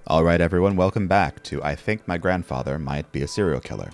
Alright everyone, welcome back to I Think My Grandfather Might Be a Serial Killer.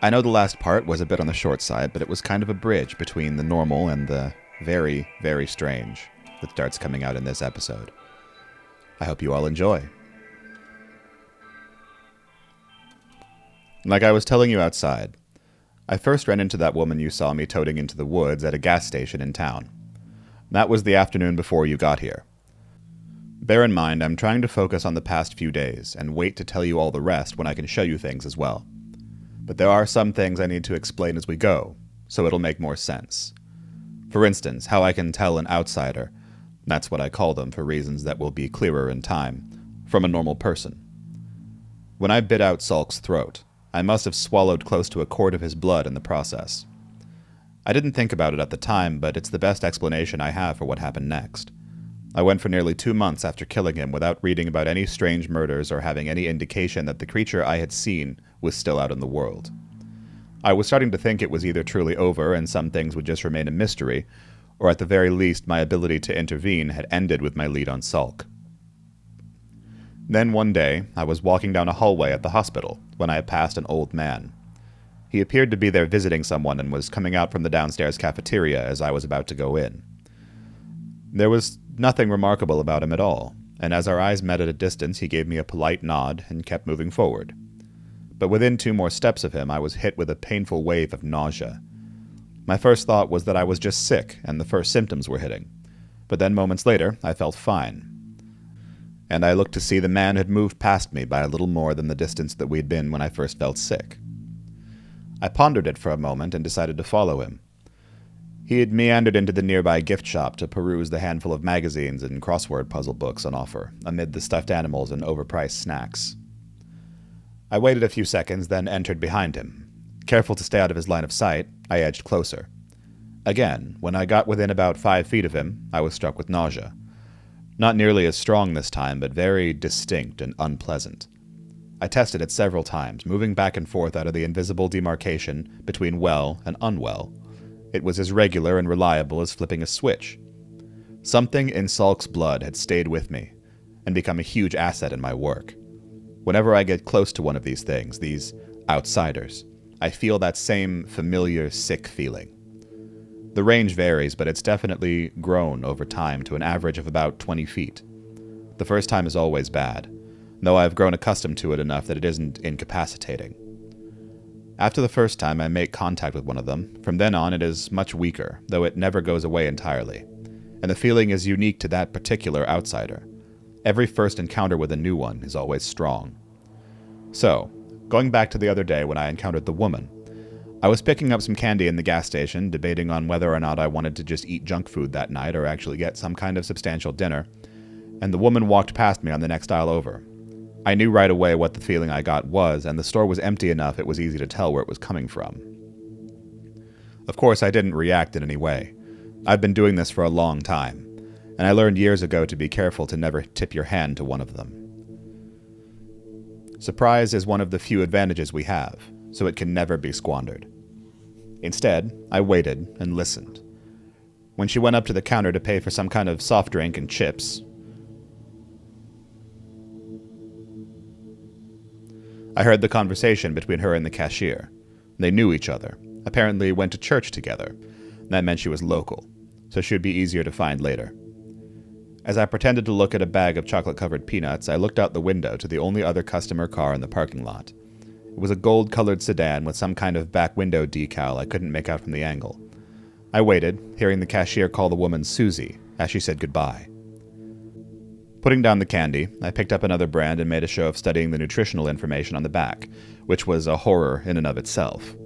I know the last part was a bit on the short side, but it was kind of a bridge between the normal and the very, very strange that starts coming out in this episode. I hope you all enjoy. Like I was telling you outside, I first ran into that woman you saw me toting into the woods at a gas station in town. That was the afternoon before you got here. Bear in mind, I'm trying to focus on the past few days and wait to tell you all the rest when I can show you things as well. But there are some things I need to explain as we go, so it'll make more sense. For instance, how I can tell an outsider, that's what I call them for reasons that will be clearer in time, from a normal person. When I bit out Salk's throat, I must have swallowed close to a quart of his blood in the process. I didn't think about it at the time, but it's the best explanation I have for what happened next. I went for nearly 2 months after killing him without reading about any strange murders or having any indication that the creature I had seen was still out in the world. I was starting to think it was either truly over and some things would just remain a mystery, or at the very least my ability to intervene had ended with my lead on Salk. Then one day, I was walking down a hallway at the hospital when I passed an old man. He appeared to be there visiting someone and was coming out from the downstairs cafeteria as I was about to go in. There was nothing remarkable about him at all, and as our eyes met at a distance, he gave me a polite nod and kept moving forward. But within 2 more steps of him, I was hit with a painful wave of nausea. My first thought was that I was just sick, and the first symptoms were hitting. But then moments later, I felt fine. And I looked to see the man had moved past me by a little more than the distance that we'd been when I first felt sick. I pondered it for a moment and decided to follow him. He had meandered into the nearby gift shop to peruse the handful of magazines and crossword puzzle books on offer, amid the stuffed animals and overpriced snacks. I waited a few seconds, then entered behind him. Careful to stay out of his line of sight, I edged closer. Again, when I got within about 5 feet of him, I was struck with nausea. Not nearly as strong this time, but very distinct and unpleasant. I tested it several times, moving back and forth out of the invisible demarcation between well and unwell. It was as regular and reliable as flipping a switch. Something in Salk's blood had stayed with me, and become a huge asset in my work. Whenever I get close to one of these things, these outsiders, I feel that same familiar, sick feeling. The range varies, but it's definitely grown over time to an average of about 20 feet. The first time is always bad, though I've grown accustomed to it enough that it isn't incapacitating. After the first time I make contact with one of them, from then on it is much weaker, though it never goes away entirely. And the feeling is unique to that particular outsider. Every first encounter with a new one is always strong. So, going back to the other day when I encountered the woman, I was picking up some candy in the gas station, debating on whether or not I wanted to just eat junk food that night or actually get some kind of substantial dinner, and the woman walked past me on the next aisle over. I knew right away what the feeling I got was, and the store was empty enough it was easy to tell where it was coming from. Of course, I didn't react in any way. I've been doing this for a long time, and I learned years ago to be careful to never tip your hand to one of them. Surprise is one of the few advantages we have, so it can never be squandered. Instead, I waited and listened. When she went up to the counter to pay for some kind of soft drink and chips, I heard the conversation between her and the cashier. They knew each other, apparently went to church together. That meant she was local, so she would be easier to find later. As I pretended to look at a bag of chocolate-covered peanuts, I looked out the window to the only other customer car in the parking lot. It was a gold-colored sedan with some kind of back window decal I couldn't make out from the angle. I waited, hearing the cashier call the woman Susie, as she said goodbye. Putting down the candy, I picked up another brand and made a show of studying the nutritional information on the back, which was a horror in and of itself.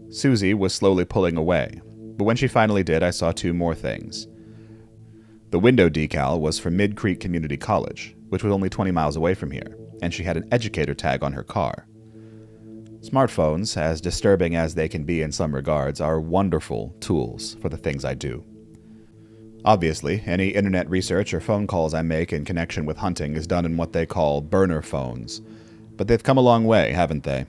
Susie was slowly pulling away, but when she finally did, I saw 2 more things. The window decal was for Mid Creek Community College, which was only 20 miles away from here, and she had an educator tag on her car. Smartphones, as disturbing as they can be in some regards, are wonderful tools for the things I do. Obviously, any internet research or phone calls I make in connection with hunting is done in what they call burner phones, but they've come a long way, haven't they?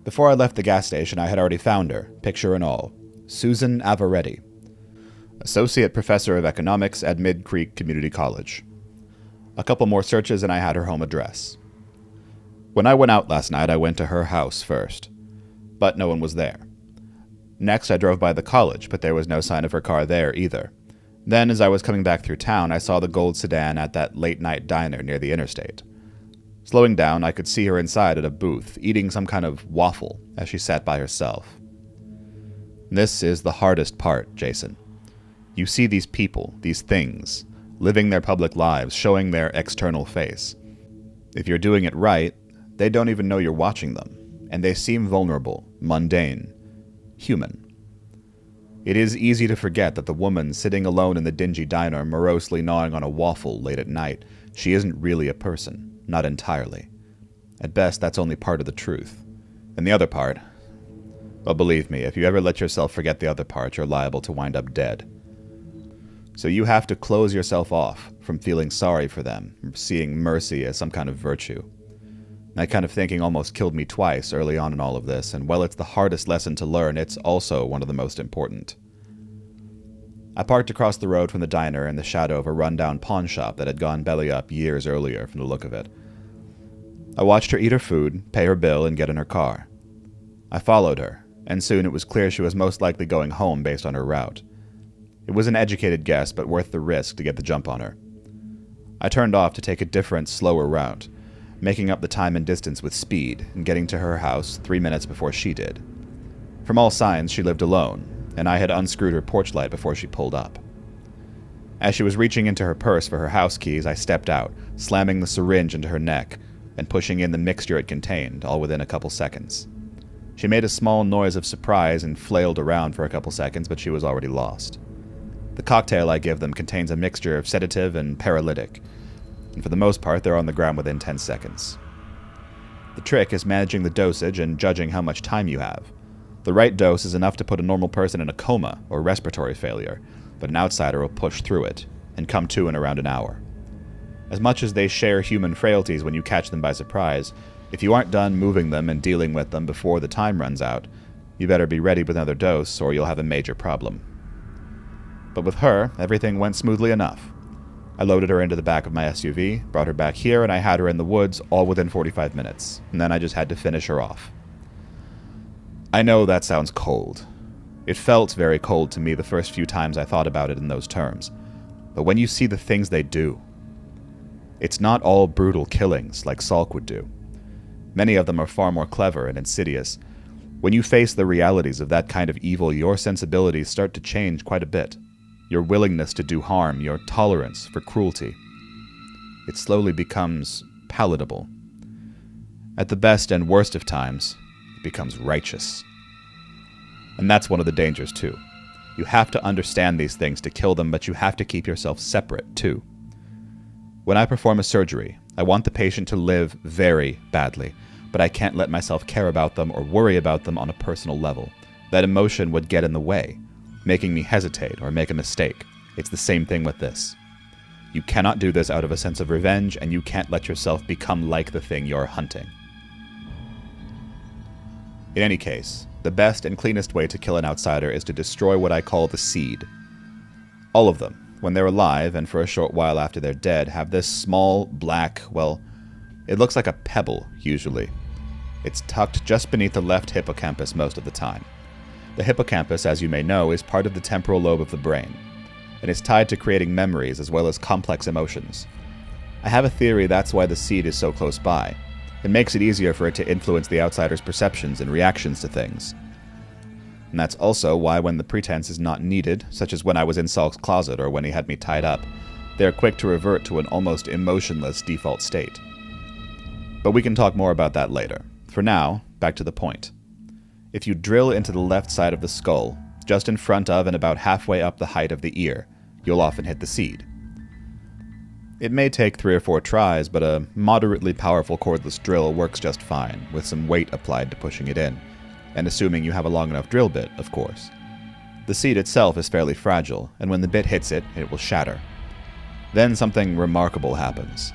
Before I left the gas station, I had already found her, picture and all, Susan Avaretti, Associate Professor of Economics at Mid Creek Community College. A couple more searches and I had her home address. When I went out last night, I went to her house first, but no one was there. Next, I drove by the college, but there was no sign of her car there either. Then, as I was coming back through town, I saw the gold sedan at that late-night diner near the interstate. Slowing down, I could see her inside at a booth, eating some kind of waffle as she sat by herself. This is the hardest part, Jason. You see these people, these things, living their public lives, showing their external face. If you're doing it right, they don't even know you're watching them, and they seem vulnerable, mundane, human. It is easy to forget that the woman sitting alone in the dingy diner, morosely gnawing on a waffle late at night, she isn't really a person. Not entirely. At best, that's only part of the truth. And the other part, well, believe me, if you ever let yourself forget the other part, you're liable to wind up dead. So you have to close yourself off from feeling sorry for them, or seeing mercy as some kind of virtue. That kind of thinking almost killed me twice early on in all of this, and while it's the hardest lesson to learn, it's also one of the most important. I parked across the road from the diner in the shadow of a rundown pawn shop that had gone belly up years earlier from the look of it. I watched her eat her food, pay her bill, and get in her car. I followed her, and soon it was clear she was most likely going home based on her route. It was an educated guess, but worth the risk to get the jump on her. I turned off to take a different, slower route, making up the time and distance with speed, and getting to her house 3 minutes before she did. From all signs, she lived alone, and I had unscrewed her porch light before she pulled up. As she was reaching into her purse for her house keys, I stepped out, slamming the syringe into her neck, and pushing in the mixture it contained, all within a couple seconds. She made a small noise of surprise and flailed around for a couple seconds, but she was already lost. The cocktail I give them contains a mixture of sedative and paralytic, and for the most part, they're on the ground within 10 seconds. The trick is managing the dosage and judging how much time you have. The right dose is enough to put a normal person in a coma or respiratory failure, but an outsider will push through it and come to in around an hour. As much as they share human frailties when you catch them by surprise, if you aren't done moving them and dealing with them before the time runs out, you better be ready with another dose or you'll have a major problem. But with her, everything went smoothly enough. I loaded her into the back of my SUV, brought her back here, and I had her in the woods all within 45 minutes, and then I just had to finish her off. I know that sounds cold. It felt very cold to me the first few times I thought about it in those terms, but when you see the things they do, it's not all brutal killings like Salk would do. Many of them are far more clever and insidious. When you face the realities of that kind of evil, your sensibilities start to change quite a bit. Your willingness to do harm, your tolerance for cruelty. It slowly becomes palatable. At the best and worst of times, it becomes righteous. And that's one of the dangers, too. You have to understand these things to kill them, but you have to keep yourself separate, too. When I perform a surgery, I want the patient to live very badly, but I can't let myself care about them or worry about them on a personal level. That emotion would get in the way, making me hesitate or make a mistake. It's the same thing with this. You cannot do this out of a sense of revenge, and you can't let yourself become like the thing you're hunting. In any case, the best and cleanest way to kill an outsider is to destroy what I call the seed. All of them, when they're alive and for a short while after they're dead, have this small, black, well, it looks like a pebble, usually. It's tucked just beneath the left hippocampus most of the time. The hippocampus, as you may know, is part of the temporal lobe of the brain, and it's tied to creating memories as well as complex emotions. I have a theory that's why the seed is so close by. It makes it easier for it to influence the outsider's perceptions and reactions to things. And that's also why when the pretense is not needed, such as when I was in Salk's closet or when he had me tied up, they're quick to revert to an almost emotionless default state. But we can talk more about that later. For now, back to the point. If you drill into the left side of the skull, just in front of and about halfway up the height of the ear, you'll often hit the seed. It may take 3 or 4 tries, but a moderately powerful cordless drill works just fine, with some weight applied to pushing it in, and assuming you have a long enough drill bit, of course. The seed itself is fairly fragile, and when the bit hits it, it will shatter. Then something remarkable happens.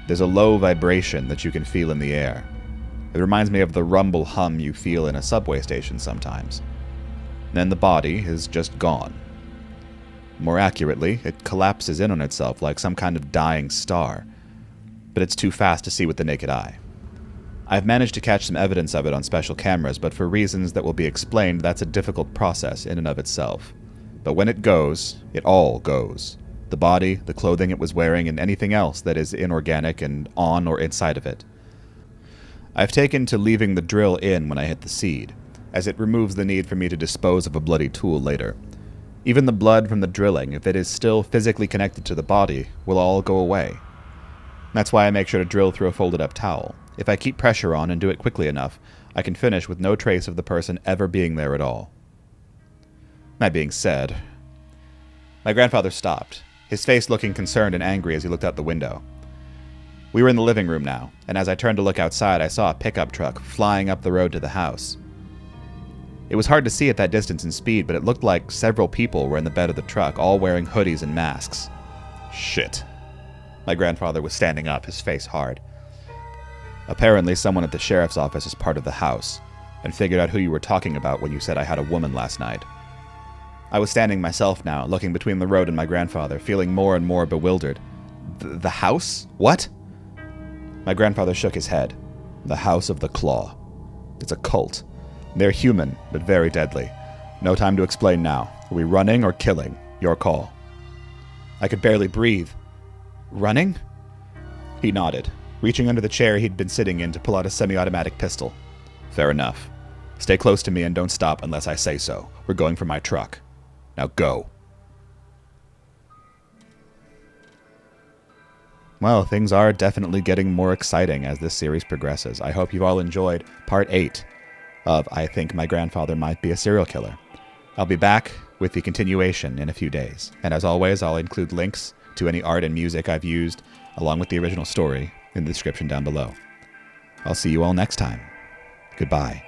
There's a low vibration that you can feel in the air. It reminds me of the rumble hum you feel in a subway station sometimes. Then the body is just gone. More accurately, it collapses in on itself like some kind of dying star, but it's too fast to see with the naked eye. I've managed to catch some evidence of it on special cameras, but for reasons that will be explained, that's a difficult process in and of itself. But when it goes, it all goes. The body, the clothing it was wearing, and anything else that is inorganic and on or inside of it. I've taken to leaving the drill in when I hit the seed, as it removes the need for me to dispose of a bloody tool later. Even the blood from the drilling, if it is still physically connected to the body, will all go away. That's why I make sure to drill through a folded up towel. If I keep pressure on and do it quickly enough, I can finish with no trace of the person ever being there at all. That being said, my grandfather stopped, his face looking concerned and angry as he looked out the window. We were in the living room now, and as I turned to look outside, I saw a pickup truck flying up the road to the house. It was hard to see at that distance and speed, but it looked like several people were in the bed of the truck, all wearing hoodies and masks. Shit. My grandfather was standing up, his face hard. Apparently, someone at the sheriff's office is part of the house, and figured out who you were talking about when you said I had a woman last night. I was standing myself now, looking between the road and my grandfather, feeling more and more bewildered. The house? What? My grandfather shook his head. The House of the Claw. It's a cult. They're human, but very deadly. No time to explain now. Are we running or killing? Your call. I could barely breathe. Running? He nodded, reaching under the chair he'd been sitting in to pull out a semi-automatic pistol. Fair enough. Stay close to me and don't stop unless I say so. We're going for my truck. Now go. Well, things are definitely getting more exciting as this series progresses. I hope you've all enjoyed Part 8 of I Think My Grandfather Might Be a Serial Killer. I'll be back with the continuation in a few days. And as always, I'll include links to any art and music I've used, along with the original story, in the description down below. I'll see you all next time. Goodbye.